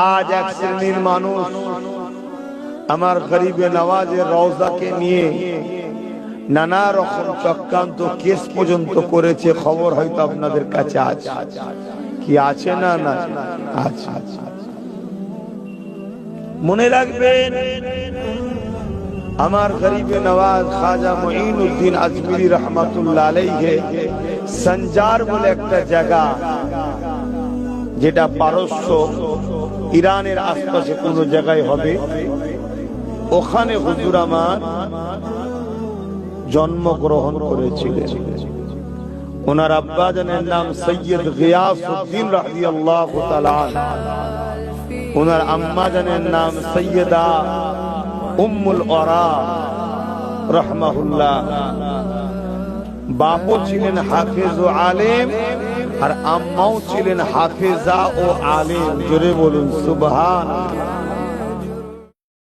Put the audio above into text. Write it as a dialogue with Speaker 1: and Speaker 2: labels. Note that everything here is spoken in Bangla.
Speaker 1: আজ এক শ্রেণীর মানুষ আমার গরিবে নওয়াজের রওজাকে নিয়ে নানা রকম চক্রান্ত কেস পর্যন্ত করেছে। খবর হয়তো আপনাদের কাছে আছে, কি আছে না না আছে। মনে রাখবেন, আমার গরিবে নওয়াজ খাজা মুঈনুদ্দিন আজমিরি রহমাতুল্লাহ আলাইহি সঞ্জার বলে একটা জায়গা, যেটা পারস্য ইরানের আশপাশে কোন জায়গায় হবে, ওখানে হুজুর আমার জন্মগ্রহণ করেছিলেন। ওনার আব্বা জানের নাম সৈয়দ গিয়াসউদ্দিন রাদিয়াল্লাহু তাআলা, ওনার আম্মা জানের নাম সৈয়দা উম্মুল ওরা রাহমাহুল্লাহ। বাপও ছিলেন হাফেজ ও আলেম, আর আম্মাও ছিলেন হাফেজা ও আলেম। জোরে বলুন সুবহানাল্লাহ।